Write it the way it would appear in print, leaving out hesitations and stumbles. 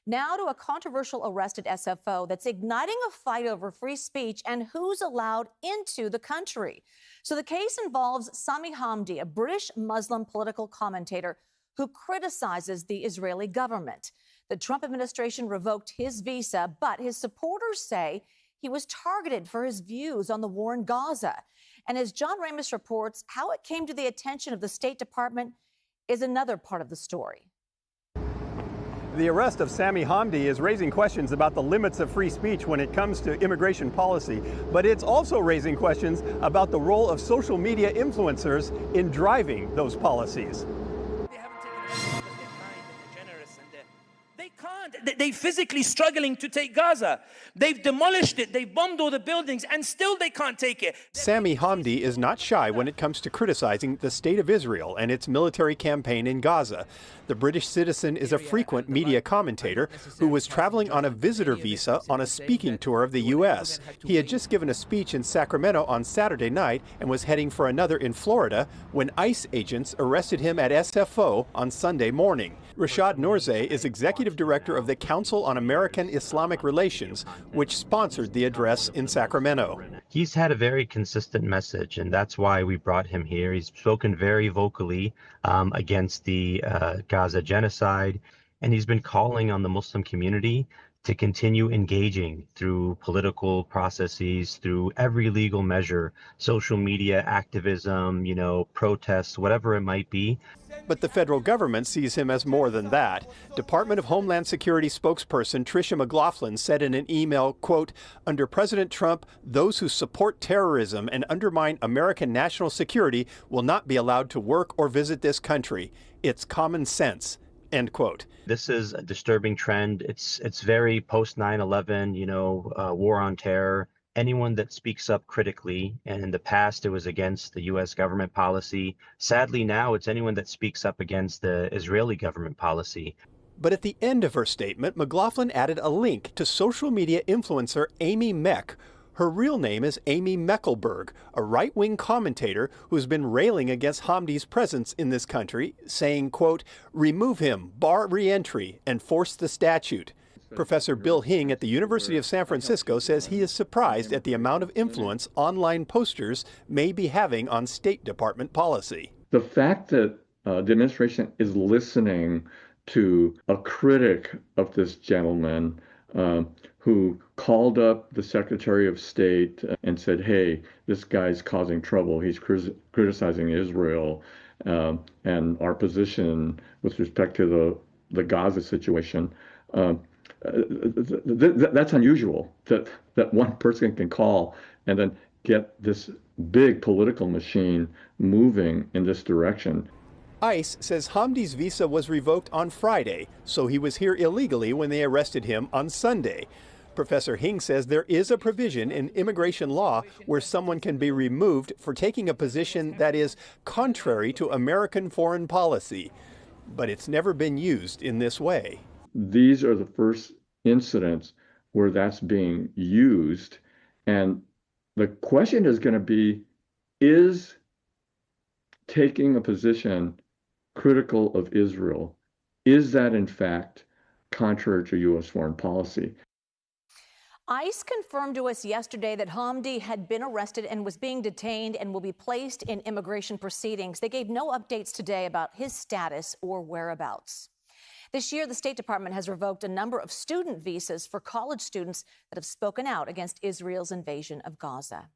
Now to a controversial arrest at SFO that's igniting a fight over free speech and who's allowed into the country. So the case involves Sami Hamdi, a British Muslim political commentator who criticizes the Israeli government. The Trump administration revoked his visa, but his supporters say he was targeted for his views on the war in Gaza. And as John Ramos reports, how it came to the attention of the State Department is another part of the story. The arrest of Sami Hamdi is raising questions about the limits of free speech when it comes to immigration policy, but it's also raising questions about the role of social media influencers in driving those policies. They're physically struggling to take Gaza. They've demolished it. They've bombed all the buildings, and still they can't take it. Sami Hamdi is not shy when it comes to criticizing the state of Israel and its military campaign in Gaza. The British citizen is a frequent media commentator who was traveling on a visitor visa on a speaking tour of the U.S. He had just given a speech in Sacramento on Saturday night and was heading for another in Florida when ICE agents arrested him at SFO on Sunday morning. Rashad Nourzeh is executive director of the Council on American Islamic Relations, which sponsored the address in Sacramento. He's had a very consistent message, and that's why we brought him here. He's spoken very vocally against the Gaza genocide, and he's been calling on the Muslim community to continue engaging through political processes, through every legal measure, social media activism, protests, whatever it might be. But the federal government sees him as more than that. Department of Homeland Security spokesperson Tricia McLaughlin said in an email, quote, "Under President Trump, those who support terrorism and undermine American national security will not be allowed to work or visit this country. It's common sense." End quote. This is a disturbing trend. It's very post 9/11, war on terror. Anyone that speaks up critically, and in the past it was against the U.S. government policy. Sadly, now it's anyone that speaks up against the Israeli government policy. But at the end of her statement, McLaughlin added a link to social media influencer Amy Meck. Her real name is Amy Meckelberg, a right-wing commentator who's been railing against Hamdi's presence in this country, saying, quote, "Remove him, bar re-entry, and force the statute." Professor Bill Hing at the University of San Francisco says he is surprised at the amount of influence online posters may be having on State Department policy. The fact that the administration is listening to a critic of this gentleman who called up the Secretary of State and said, hey, this guy's causing trouble. He's criticizing Israel and our position with respect to the Gaza situation. That's unusual that one person can call and then get this big political machine moving in this direction. ICE says Hamdi's visa was revoked on Friday, so he was here illegally when they arrested him on Sunday. Professor Hing says there is a provision in immigration law where someone can be removed for taking a position that is contrary to American foreign policy, but it's never been used in this way. These are the first incidents where that's being used. And the question is going to be, is taking a position critical of Israel, is that in fact contrary to U.S. foreign policy? ICE confirmed to us yesterday that Hamdi had been arrested and was being detained and will be placed in immigration proceedings. They gave no updates today about his status or whereabouts. This year, the State Department has revoked a number of student visas for college students that have spoken out against Israel's invasion of Gaza.